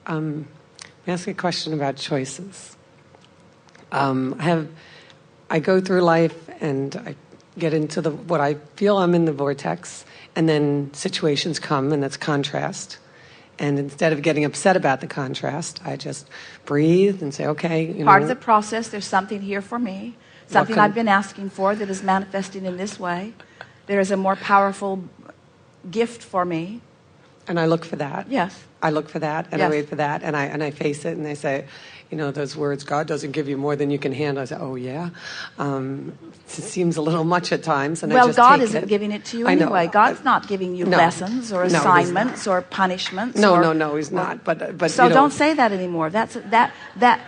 Ask a question about choices. I go through life and I get into what I feel I'm in the vortex, and then situations come, and that's contrast. And instead of getting upset about the contrast, I just breathe and say, okay. Part of the process, there's something here for me, something I've been asking for that is manifesting in this way. There is a more powerful gift for me. And I look for that. Yes. I look for that, and yes. I wait for that, and I face it, and I say, those words, God doesn't give you more than you can handle. I say, oh, yeah? It seems a little much at times, and I just God take isn't giving it to you anyway. God's not giving you lessons or assignments or punishments. No, he's not. But so don't say that anymore. That.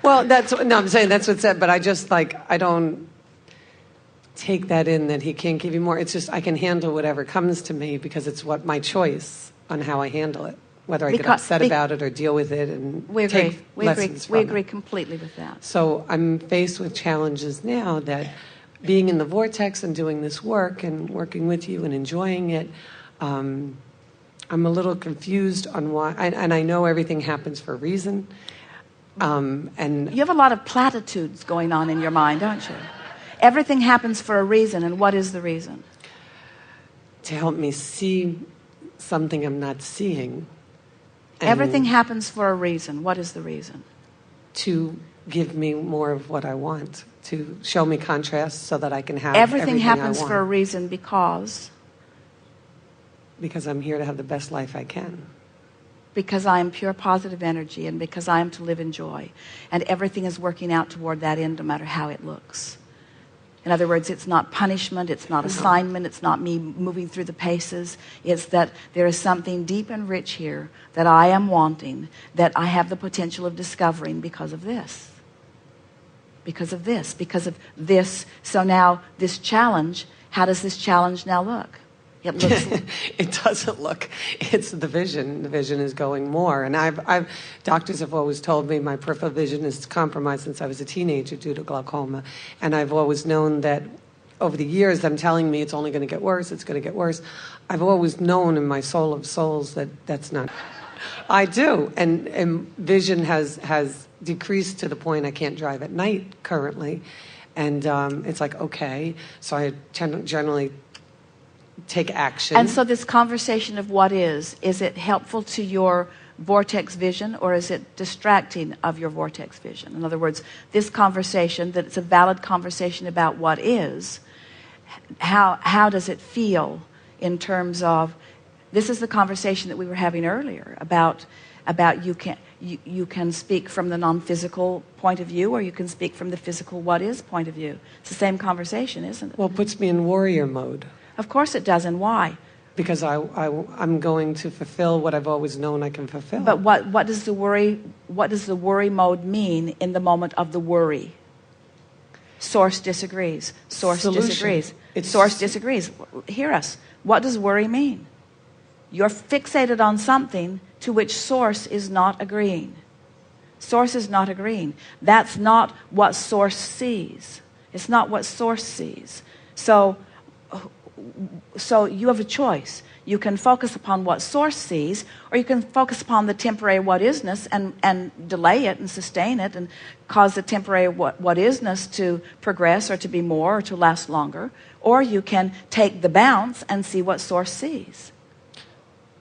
Well, I'm saying that's what's said, but I just, I don't take that in that he can't give you more. It's just I can handle whatever comes to me because it's my choice on how I handle it. Whether I get upset about it or deal with it and take lessons from it. We agree completely with that. So I'm faced with challenges now that being in the vortex and doing this work and working with you and enjoying it, I'm a little confused on why. And I know everything happens for a reason. And you have a lot of platitudes going on in your mind, don't you? Everything happens for a reason, and what is the reason? To help me see something I'm not seeing. Everything happens for a reason. What is the reason? To give me more of what I want. To show me contrast so that I can have everything happens I want. For a reason because I'm here to have the best life I can. Because I am pure positive energy, and because I am to live in joy. And everything is working out toward that end no matter how it looks. In other words, it's not punishment, it's not assignment, it's not me moving through the paces. It's that there is something deep and rich here that I am wanting, that I have the potential of discovering because of this. Because of this, because of this. So now this challenge, how does this challenge now look? It looks. It doesn't look. It's the vision. The vision is going more. And doctors have always told me my peripheral vision is compromised since I was a teenager due to glaucoma. And I've always known that over the years, them telling me it's only going to get worse, it's going to get worse. I've always known in my soul of souls that that's not. I do. And vision has decreased to the point I can't drive at night currently. And it's like, okay. So I generally take action. And so this conversation of what is it helpful to your vortex vision, or is it distracting of your vortex vision? In other words, this conversation, that it's a valid conversation about what is, how does it feel in terms of, this is the conversation that we were having earlier about you can speak from the non-physical point of view, or you can speak from the physical what is point of view. It's the same conversation, isn't it? Well, it puts me in warrior mode. Of course it does, and why? Because I'm going to fulfill what I've always known I can fulfill. But what does the worry mode mean in the moment of the worry? Source disagrees. Source disagrees. Source disagrees. Hear us. What does worry mean? You're fixated on something to which source is not agreeing. Source is not agreeing. That's not what source sees. It's not what source sees. So you have a choice. You can focus upon what source sees, or you can focus upon the temporary what isness and delay it and sustain it and cause the temporary what isness to progress or to be more or to last longer. Or you can take the bounce and see what source sees.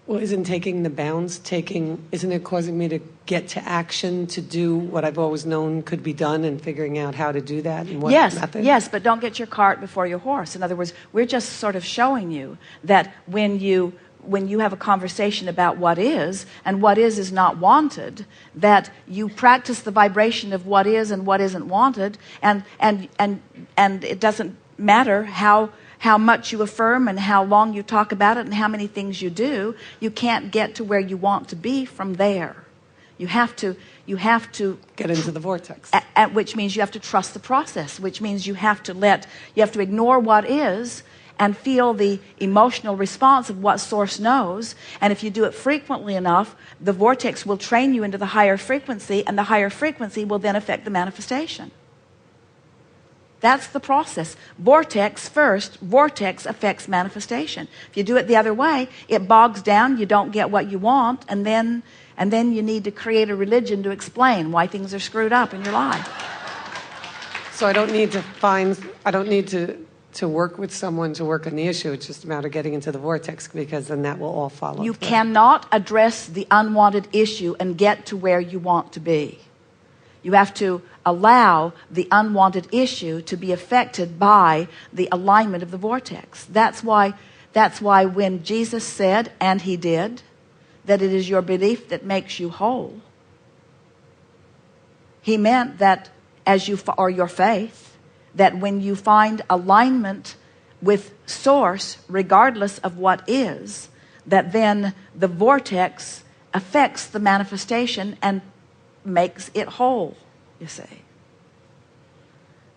Well, isn't taking the bounce, isn't it causing me to get to action to do what I've always known could be done, and figuring out how to do that and what method? Yes, but don't get your cart before your horse. In other words, we're just sort of showing you that when you have a conversation about what is, and what is not wanted, that you practice the vibration of what is and what isn't wanted, and it doesn't matter how much you affirm and how long you talk about it and how many things you do, you can't get to where you want to be from there. You have to get into the vortex. Which means you have to trust the process, which means you have to ignore what is and feel the emotional response of what source knows. And if you do it frequently enough, the vortex will train you into the higher frequency, and the higher frequency will then affect the manifestation. That's the process. Vortex first, vortex affects manifestation. If you do it the other way, it bogs down, you don't get what you want, and then you need to create a religion to explain why things are screwed up in your life. So I don't need to work with someone to work on the issue. It's just a matter of getting into the vortex, because then that will all follow. You cannot address the unwanted issue and get to where you want to be. You have to allow the unwanted issue to be affected by the alignment of the vortex. That's why when Jesus said, and he did, that it is your belief that makes you whole, he meant that or your faith, that when you find alignment with source, regardless of what is, that then the vortex affects the manifestation and makes it whole, you see.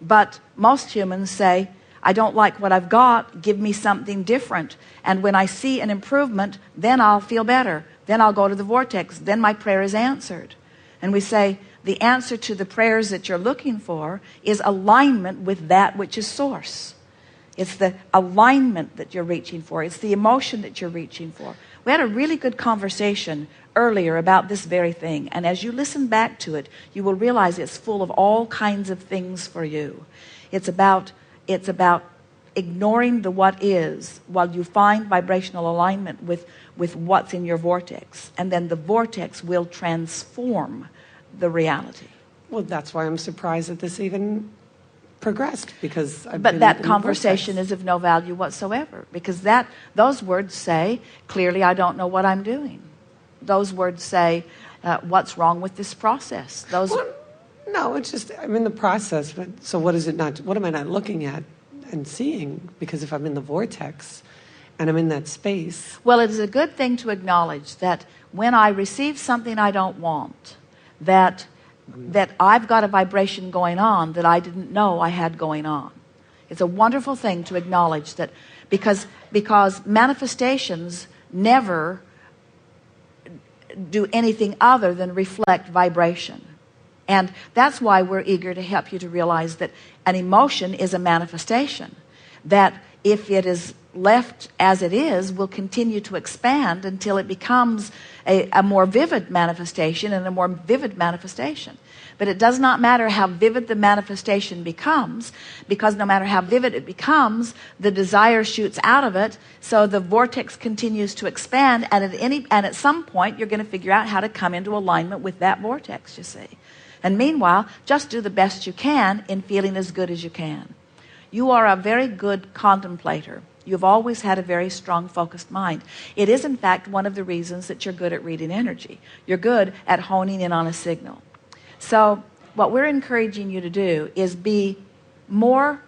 But most humans say, I don't like what I've got, give me something different. And when I see an improvement, then I'll feel better. Then I'll go to the vortex. Then my prayer is answered. And we say, the answer to the prayers that you're looking for is alignment with that which is source. It's the alignment that you're reaching for. It's the emotion that you're reaching for. We had a really good conversation earlier about this very thing. And as you listen back to it, you will realize it's full of all kinds of things for you. It's about ignoring the what is while you find vibrational alignment with what's in your vortex. And then the vortex will transform the reality. Well, that's why I'm surprised that this even progressed, because but that conversation is of no value whatsoever, because those words say clearly, I don't know what I'm doing. Those words say what's wrong with this process. No, it's just I'm in the process, but so what am I not looking at and seeing? Because if I'm in the vortex and I'm in that space, well, it is a good thing to acknowledge that when I receive something I don't want, that I've got a vibration going on that I didn't know I had going on. It's a wonderful thing to acknowledge that, because manifestations never do anything other than reflect vibration. And that's why we're eager to help you to realize that an emotion is a manifestation, that if it is left as it is, will continue to expand until it becomes a more vivid manifestation and a more vivid manifestation. But it does not matter how vivid the manifestation becomes, because no matter how vivid it becomes, the desire shoots out of it, so the vortex continues to expand, and at some point you're going to figure out how to come into alignment with that vortex, you see. And meanwhile, just do the best you can in feeling as good as you can. You are a very good contemplator. You've always had a very strong, focused mind. It is, in fact, one of the reasons that you're good at reading energy. You're good at honing in on a signal. So what we're encouraging you to do is be more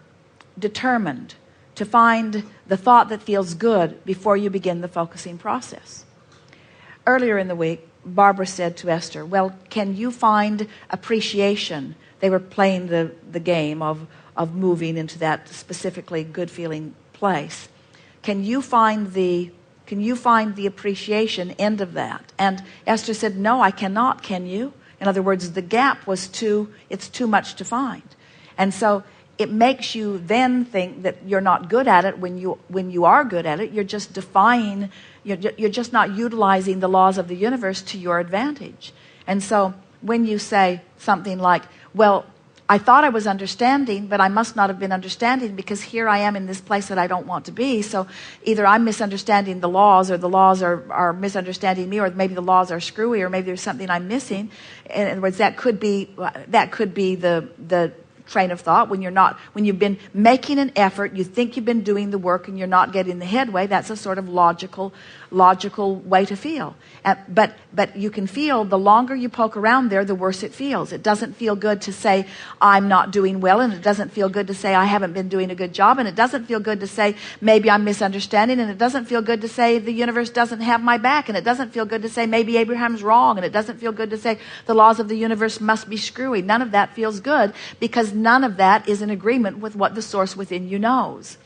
determined to find the thought that feels good before you begin the focusing process. Earlier in the week, Barbara said to Esther, well, can you find appreciation? They were playing the game of moving into that specifically good-feeling place. Can you find the appreciation end of that? And Esther said, no, I cannot. Can you? In other words, the gap it's too much to find. And so it makes you then think that you're not good at it when you are good at it. You're just defying, you're just not utilizing the laws of the universe to your advantage. And so when you say something like, well, I thought I was understanding, but I must not have been understanding, because here I am in this place that I don't want to be. So either I'm misunderstanding the laws, or the laws are misunderstanding me, or maybe the laws are screwy, or maybe there's something I'm missing. In other words, that could be the train of thought. When you've been making an effort, you think you've been doing the work, and you're not getting the headway. That's a sort of logical way to feel. But you can feel, the longer you poke around there, the worse it feels. It doesn't feel good to say, I'm not doing well, and it doesn't feel good to say, I haven't been doing a good job, and it doesn't feel good to say, maybe I'm misunderstanding, and it doesn't feel good to say, the universe doesn't have my back, and it doesn't feel good to say, maybe Abraham's wrong, and it doesn't feel good to say, the laws of the universe must be screwy. None of that feels good, because none of that is in agreement with what the source within you knows.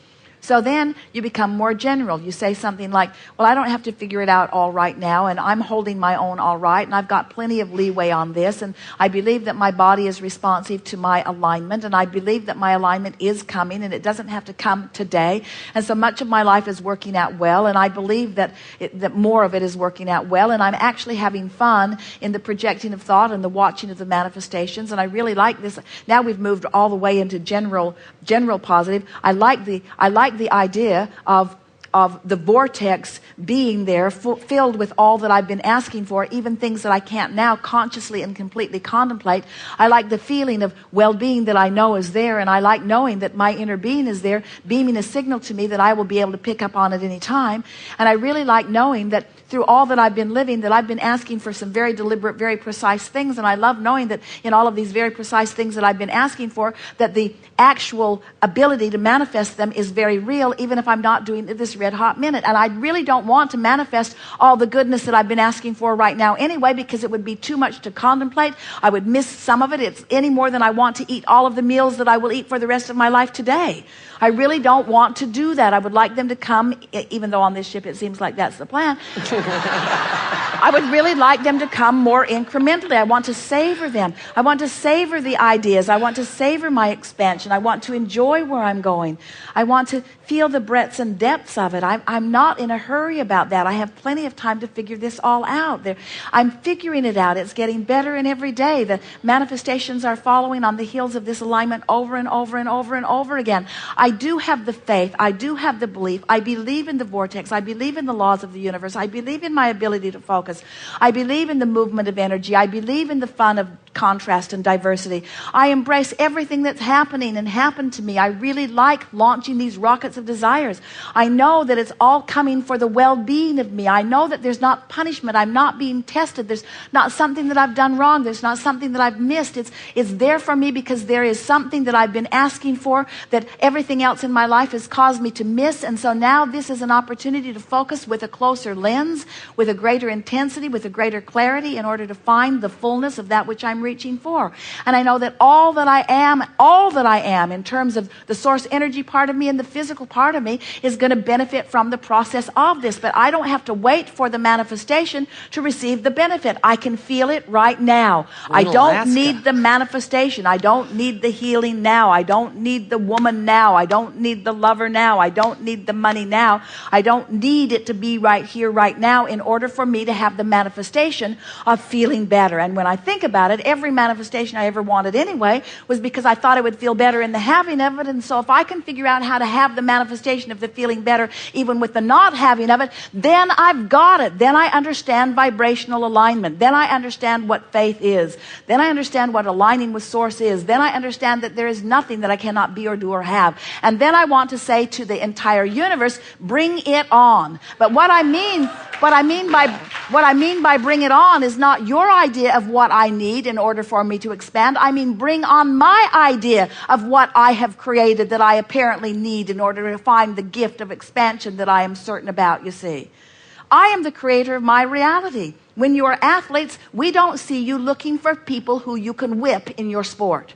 So then you become more general. You say something like, well, I don't have to figure it out all right now, and I'm holding my own all right, and I've got plenty of leeway on this, and I believe that my body is responsive to my alignment, and I believe that my alignment is coming, and it doesn't have to come today. And so much of my life is working out well, and I believe that that more of it is working out well, and I'm actually having fun in the projecting of thought and the watching of the manifestations, and I really like this. Now we've moved all the way into general positive. I like the idea of the vortex being there, filled with all that I've been asking for, even things that I can't now consciously and completely contemplate. I like the feeling of well-being that I know is there, and I like knowing that my inner being is there, beaming a signal to me that I will be able to pick up on at any time. And I really like knowing that through all that I've been living, that I've been asking for some very deliberate, very precise things, and I love knowing that in all of these very precise things that I've been asking for, that the actual ability to manifest them is very real, even if I'm not doing it this red hot minute. And I really don't want to manifest all the goodness that I've been asking for right now anyway, because it would be too much to contemplate. I would miss some of it. It's any more than I want to eat all of the meals that I will eat for the rest of my life today. I really don't want to do that. I would like them to come, even though on this ship it seems like that's the plan. I would really like them to come more incrementally. I want to savor them. I want to savor the ideas. I want to savor my expansion. I want to enjoy where I'm going. I want to feel the breadths and depths of it. I'm not in a hurry about that. I have plenty of time to figure this all out. I'm figuring it out. It's getting better in every day. The manifestations are following on the heels of this alignment over and over and over and over again. I do have the faith. I do have the belief. I believe in the vortex. I believe in the laws of the universe. I believe in my ability to focus. I believe in the movement of energy. I believe in the fun of contrast and diversity. I embrace everything that's happening and happened to me. I really like launching these rockets of desires. I know that it's all coming for the well-being of me. I know that there's not punishment. I'm not being tested. There's not something that I've done wrong. There's not something that I've missed. It's there for me because there is something that I've been asking for that everything else in my life has caused me to miss. And so now this is an opportunity to focus with a closer lens, with a greater intensity, with a greater clarity in order to find the fullness of that which I'm reaching for. And I know that all that I am in terms of the source energy part of me and the physical part of me is going to benefit from the process of this. But I don't have to wait for the manifestation to receive the benefit. I can feel it right now. I don't need the manifestation. I don't need the healing now. I don't need the woman now. I don't need the lover now. I don't need the money now. I don't need it to be right here, right now in order for me to have the manifestation of feeling better. And when I think about it, every manifestation I ever wanted anyway was because I thought I would feel better in the having of it. And so if I can figure out how to have the manifestation of the feeling better even with the not having of it, then I've got it. Then I understand vibrational alignment. Then I understand what faith is. Then I understand what aligning with source is. Then I understand that there is nothing that I cannot be or do or have. And then I want to say to the entire universe, bring it on. But what I mean by bring it on is not your idea of what I need in order for me to expand. I mean, bring on my idea of what I have created that I apparently need in order to find the gift of expansion that I am certain about, you see. I am the creator of my reality. When you are athletes, we don't see you looking for people who you can whip in your sport.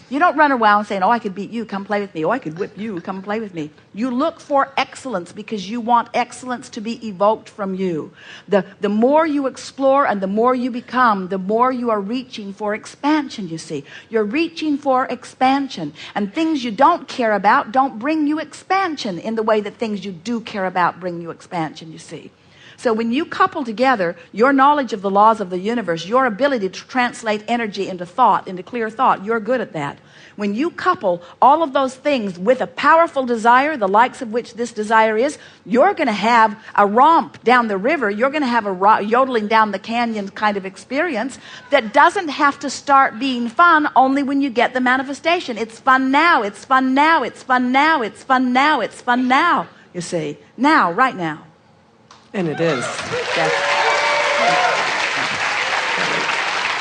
You don't run around saying, oh, I could beat you, come play with me. Oh, I could whip you, come play with me. You look for excellence because you want excellence to be evoked from you. The more you explore and the more you become, the more you are reaching for expansion, you see. You're reaching for expansion. And things you don't care about don't bring you expansion in the way that things you do care about bring you expansion, you see. So when you couple together your knowledge of the laws of the universe, your ability to translate energy into thought, into clear thought, you're good at that. When you couple all of those things with a powerful desire, the likes of which this desire is, you're going to have a romp down the river. You're going to have a yodeling down the canyon kind of experience that doesn't have to start being fun only when you get the manifestation. It's fun now. It's fun now. It's fun now. It's fun now. It's fun now, you see. Now, right now. And it is. Yes.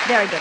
Very good.